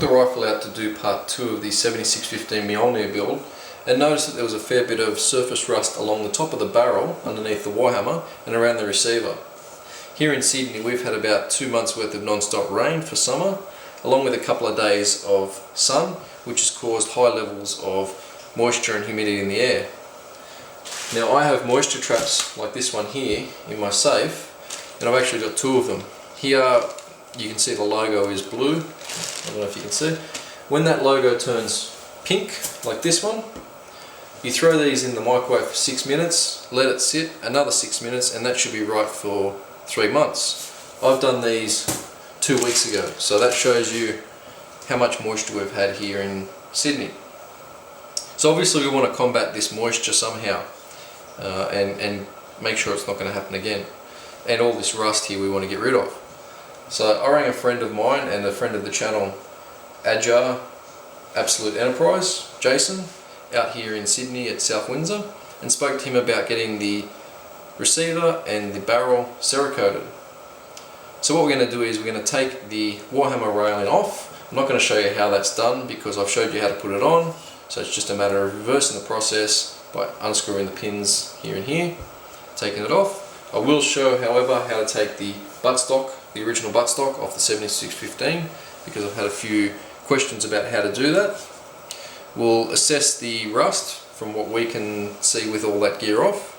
the rifle out to do part 2 of the 7615 Mjölnir build and noticed that there was a fair bit of surface rust along the top of the barrel underneath the Warhammer and around the receiver. Here in Sydney we've had about 2 months worth of non-stop rain for summer, along with a couple of days of sun, which has caused high levels of moisture and humidity in the air. Now I have moisture traps like this one here in my safe, and I've actually got 2 of them. Here you can see the logo is blue, I don't know if you can see. When that logo turns pink, like this one, you throw these in the microwave for 6 minutes, let it sit another 6 minutes, and that should be right for 3 months. I've done these 2 weeks ago, so that shows you how much moisture we've had here in Sydney. So obviously we want to combat this moisture somehow and make sure it's not going to happen again. And all this rust here we want to get rid of. So I rang a friend of mine and a friend of the channel, ADJA, Absolute Enterprise, Jason, out here in Sydney at South Windsor, and spoke to him about getting the receiver and the barrel Cerakoted. So what we're going to do is we're going to take the Warhammer railing off. I'm not going to show you how that's done because I've showed you how to put it on, so it's just a matter of reversing the process by unscrewing the pins here and here, taking it off. I will show, however, how to take the buttstock, the original buttstock, off the 7615 because I've had a few questions about how to do that. We'll assess the rust from what we can see with all that gear off.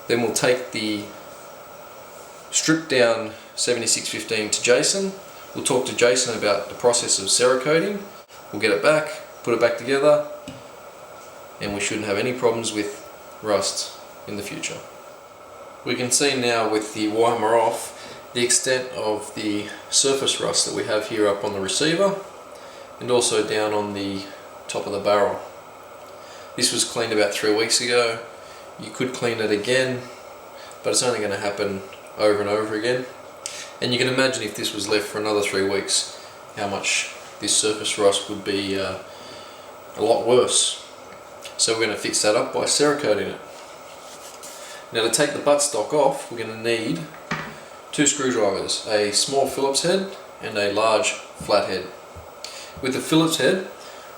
Then we'll take the stripped down 7615 to Jason. We'll talk to Jason about the process of Cerakoting. We'll get it back, put it back together, and we shouldn't have any problems with rust in the future. We can see now with the Warhammer off the extent of the surface rust that we have here up on the receiver and also down on the top of the barrel. This was cleaned about 3 weeks ago. You could clean it again, but it's only going to happen over and over again. And you can imagine if this was left for another 3 weeks, how much this surface rust would be a lot worse. So we're going to fix that up by Cerakoting it. Now to take the buttstock off, we're going to need 2 screwdrivers, a small Phillips head and a large flathead. With the Phillips head,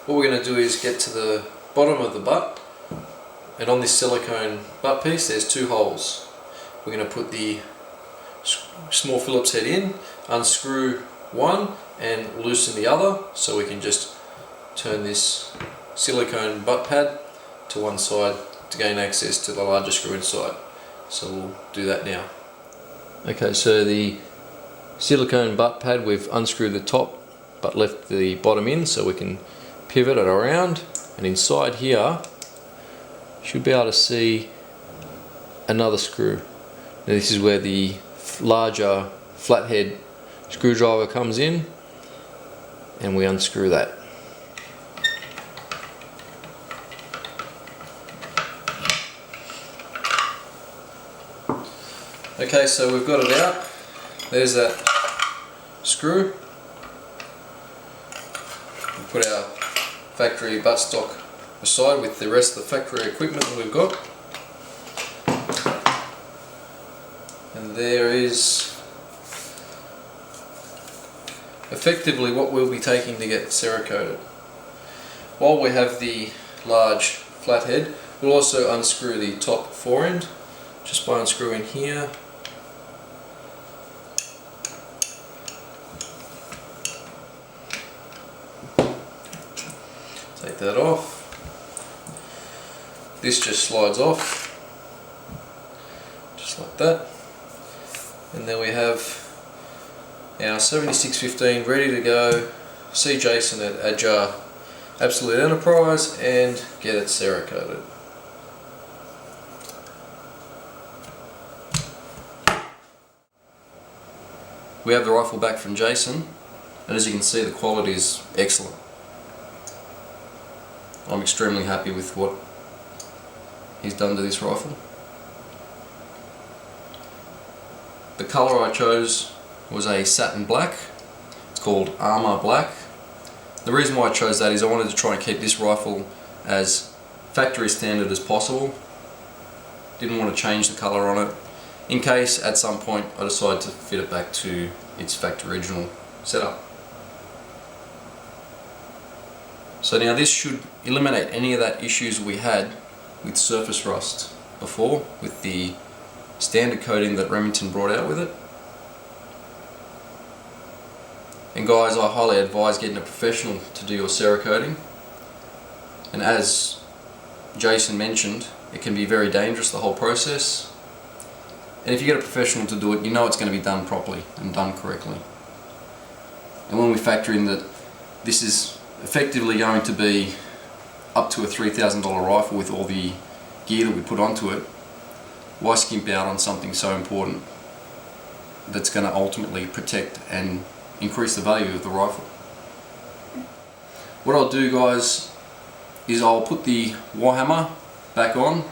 what we're going to do is get to the bottom of the butt, and on this silicone butt piece there's 2 holes. We're going to put the small Phillips head in, unscrew one and loosen the other so we can just turn this silicone butt pad to one side to gain access to the larger screw inside. So we'll do that now. Okay, so the silicone butt pad, we've unscrewed the top but left the bottom in so we can pivot it around, and inside here you should be able to see another screw. Now this is where the larger flathead screwdriver comes in, and we unscrew that. Okay, so we've got it out. There's that screw. We'll put our factory buttstock aside with the rest of the factory equipment that we've got. And there is effectively what we'll be taking to get Cerakoted. While we have the large flathead, we'll also unscrew the top forend just by unscrewing here. Take that off. This just slides off, just like that. And then we have our 7615 ready to go. See Jason at ADJA Absolute Enterprise and get it Cerakoted. We have the rifle back from Jason, and as you can see the quality is excellent. I'm extremely happy with what he's done to this rifle. The colour I chose was a satin black. It's called Armour Black. The reason why I chose that is I wanted to try and keep this rifle as factory standard as possible. Didn't want to change the colour on it, in case at some point I decide to fit it back to its factory original setup. So now this should eliminate any of that issues we had with surface rust before with the standard coating that Remington brought out with it. And guys, I highly advise getting a professional to do your Cerakoting. And as Jason mentioned, it can be very dangerous, the whole process. And if you get a professional to do it, you know it's going to be done properly and done correctly. And when we factor in that this is effectively going to be up to a $3,000 rifle with all the gear that we put onto it, why skimp out on something so important that's going to ultimately protect and increase the value of the rifle? What I'll do, guys, is I'll put the Warhammer back on.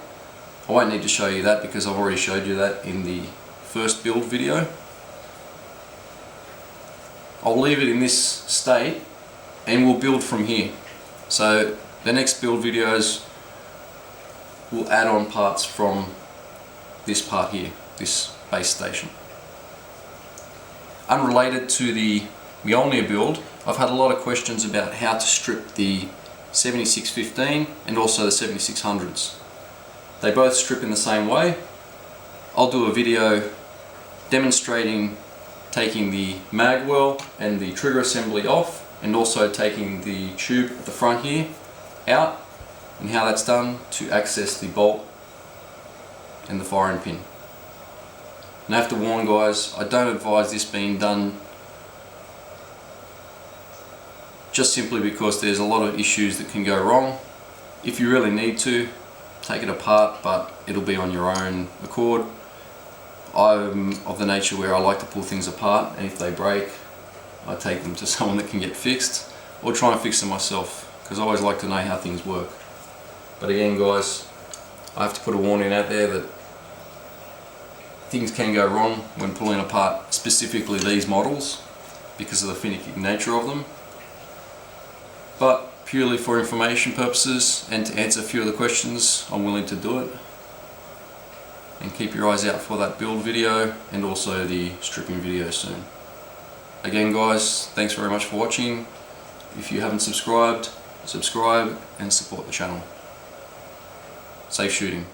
I won't need to show you that because I've already showed you that in the first build video. I'll leave it in this state and we'll build from here. So the next build videos will add on parts from this part here, this base station. Unrelated to the Mjölnir build, I've had a lot of questions about how to strip the 7615 and also the 7600s. They both strip in the same way. I'll do a video demonstrating taking the mag well and the trigger assembly off, and also taking the tube at the front here out, and how that's done to access the bolt and the firing pin. And I have to warn guys, I don't advise this being done just simply because there's a lot of issues that can go wrong. If you really need to, take it apart, but it'll be on your own accord. I'm of the nature where I like to pull things apart, and if they break, I take them to someone that can get fixed, or try and fix them myself, because I always like to know how things work. But again guys, I have to put a warning out there that things can go wrong when pulling apart specifically these models because of the finicky nature of them. But purely for information purposes and to answer a few of the questions, I'm willing to do it. And keep your eyes out for that build video and also the stripping video soon. Again guys, thanks very much for watching. If you haven't subscribed, subscribe and support the channel. Safe shooting.